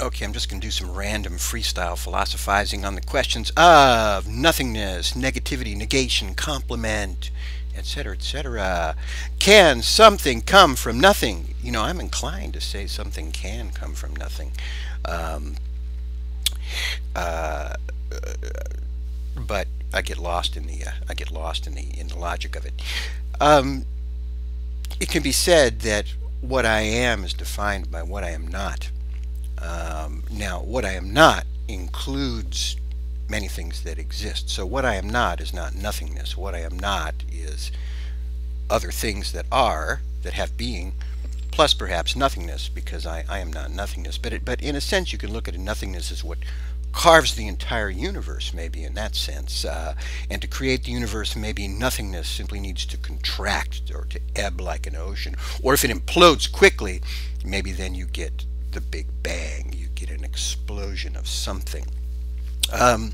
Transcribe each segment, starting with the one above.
Okay, I'm just going to do some random freestyle philosophizing on the questions of nothingness, negativity, negation, complement, etc., etc. Can something come from nothing? You know, I'm inclined to say something can come from nothing. Um, uh, but I get lost in the logic of it. Um, it can be said that what I am is defined by what I am not. Now, what I am not includes many things that exist. So what I am not is not nothingness. What I am not is other things that are, that have being, plus perhaps nothingness, because I am not nothingness. But in a sense, you can look at a nothingness as what carves the entire universe, maybe in that sense. And to create the universe, maybe nothingness simply needs to contract or to ebb like an ocean. Or if it implodes quickly, maybe then you get the Big Bang. You get an explosion of something. Um,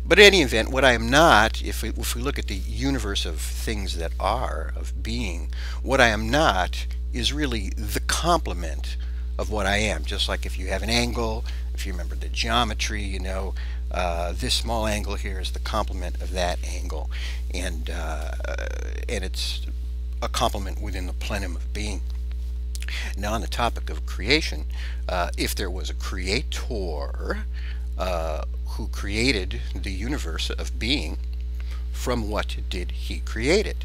but in any event, what I am not, if we look at the universe of things that are, of being, what I am not is really the complement of what I am. Just like if you have an angle, if you remember the geometry, you know, this small angle here is the complement of that angle. And it's a complement within the plenum of being. Now, on the topic of creation, if there was a creator who created the universe of being, from what did he create it?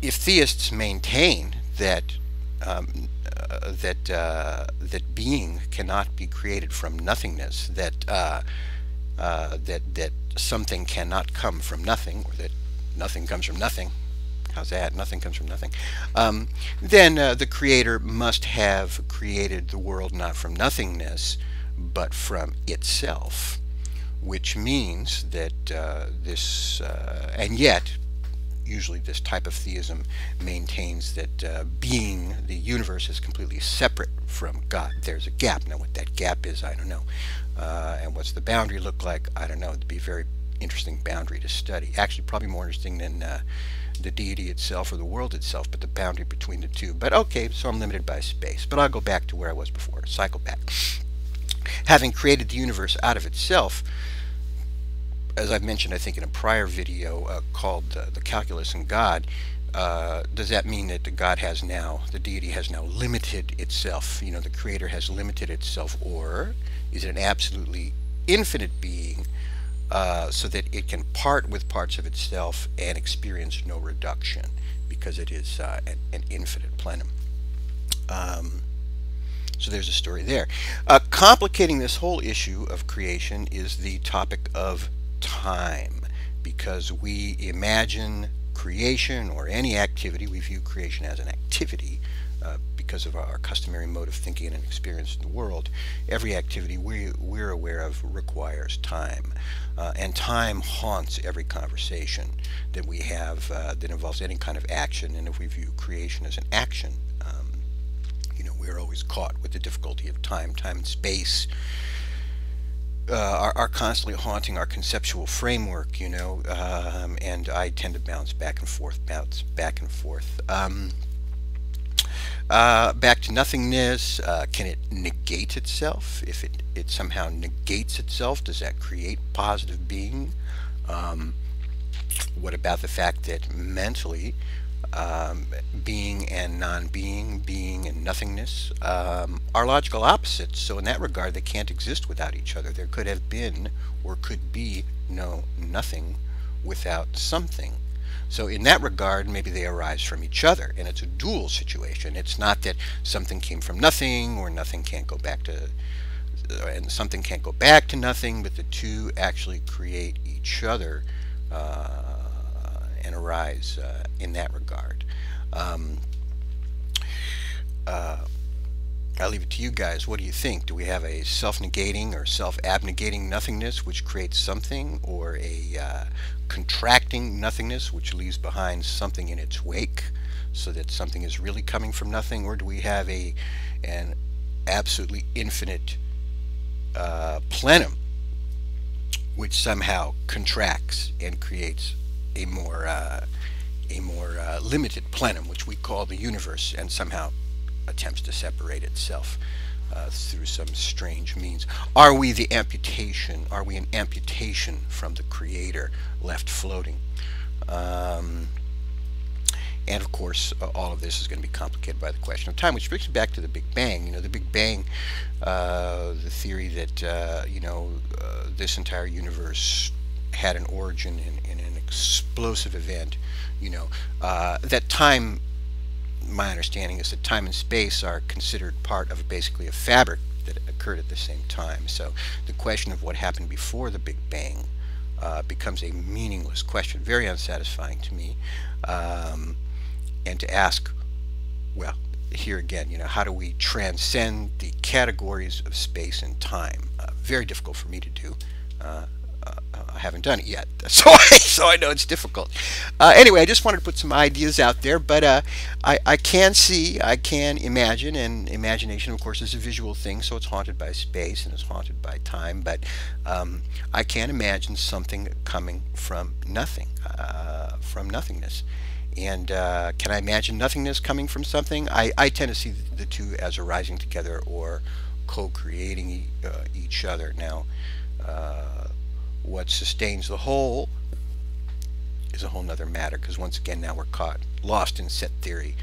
If theists maintain that that being cannot be created from nothingness, that something cannot come from nothing, or that nothing comes from nothing, how's that? Nothing comes from nothing. Then the Creator must have created the world not from nothingness, but from itself, which means that and yet, usually this type of theism maintains that being, the universe, is completely separate from God. There's a gap. Now, what that gap is, I don't know. And what's the boundary look like? I don't know. It'd be a very interesting boundary to study. Actually, probably more interesting than the deity itself or the world itself, but the boundary between the two. But okay, so I'm limited by space. But I'll go back to where I was before, cycle back. Having created the universe out of itself, as I've mentioned, I think in a prior video called The Calculus and God, does that mean that the deity has now limited itself? You know, the Creator has limited itself, or is it an absolutely infinite being so that it can part with parts of itself and experience no reduction because it is an infinite plenum? So there's a story there. Complicating this whole issue of creation is the topic of time, because we imagine creation or any activity, we view creation as an activity because of our customary mode of thinking and experience in the world. Every activity we're aware of requires time, and time haunts every conversation that we have that involves any kind of action. And if we view creation as an action, you know, we're always caught with the difficulty of time. Time and space are constantly haunting our conceptual framework, you know, and I tend to bounce back and forth. Back to nothingness. Can it negate itself? If it somehow negates itself, does that create positive being? What about the fact that mentally, being and non-being, being and nothingness, are logical opposites? So in that regard, they can't exist without each other. There could have been or could be no nothing without something. So in that regard, maybe they arise from each other, and it's a dual situation. It's not that something came from nothing, or nothing can't go back to, and something can't go back to nothing, but the two actually create each other and arise in that regard. I'll leave it to you guys. What do you think? Do we have a self-negating or self-abnegating nothingness which creates something, or a contracting nothingness which leaves behind something in its wake so that something is really coming from nothing? Or do we have an absolutely infinite plenum which somehow contracts and creates a more limited plenum, which we call the universe, and somehow attempts to separate itself through some strange means. Are we the amputation? Are we an amputation from the Creator left floating? Um, and of course, all of this is going to be complicated by the question of time, which brings me back to the Big Bang. The Big Bang, the theory that this entire universe had an origin in an explosive event. That time. My understanding is that time and space are considered part of basically a fabric that occurred at the same time. So the question of what happened before the Big Bang becomes a meaningless question, very unsatisfying to me. And to ask, well, here again, how do we transcend the categories of space and time? Very difficult for me to do. I haven't done it yet, so I know it's difficult. Anyway, I just wanted to put some ideas out there, but I can see, I can imagine, and imagination, of course, is a visual thing, so it's haunted by space and it's haunted by time, but I can imagine something coming from nothing, from nothingness. And can I imagine nothingness coming from something? I tend to see the two as arising together or co-creating each other. Now, what sustains the whole is a whole nother matter, because once again now we're lost in set theory.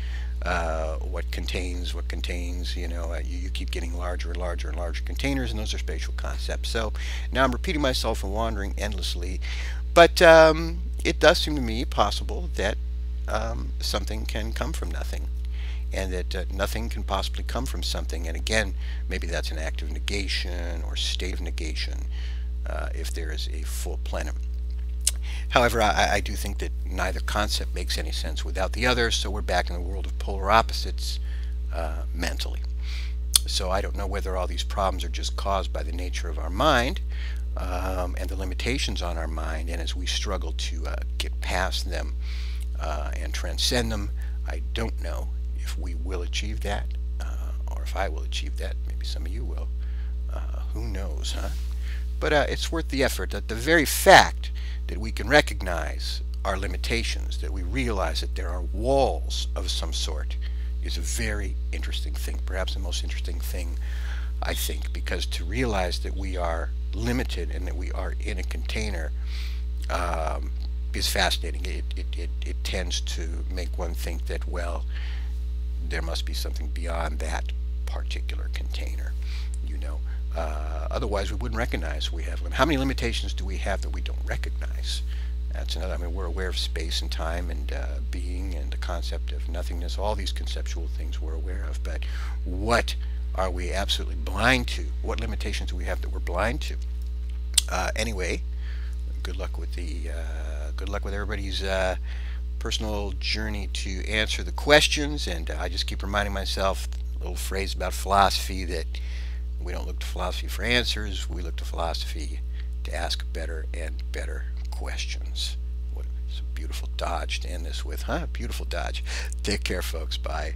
What contains, you keep getting larger and larger and larger containers, and those are spatial concepts. So now I'm repeating myself and wandering endlessly, but it does seem to me possible that something can come from nothing, and that nothing can possibly come from something. And again, maybe that's an act of negation or state of negation, if there is a full plenum. However, I do think that neither concept makes any sense without the other, so we're back in the world of polar opposites mentally. So I don't know whether all these problems are just caused by the nature of our mind and the limitations on our mind, and as we struggle to get past them and transcend them, I don't know if we will achieve that, or if I will achieve that. Maybe some of you will. Who knows, huh? But it's worth the effort. That the very fact that we can recognize our limitations, that we realize that there are walls of some sort, is a very interesting thing. Perhaps the most interesting thing, I think, because to realize that we are limited and that we are in a container is fascinating. It tends to make one think that, well, there must be something beyond that particular container, otherwise we wouldn't recognize we have limitations. How many limitations do we have that we don't recognize? That's another. I mean, we're aware of space and time and being and the concept of nothingness, all these conceptual things we're aware of, but what are we absolutely blind to? What limitations do we have that we're blind to? Anyway, good luck with everybody's personal journey to answer the questions, and I just keep reminding myself a little phrase about philosophy, that we don't look to philosophy for answers, we look to philosophy to ask better and better questions. What a beautiful dodge to end this with, huh? Beautiful dodge. Take care, folks. Bye.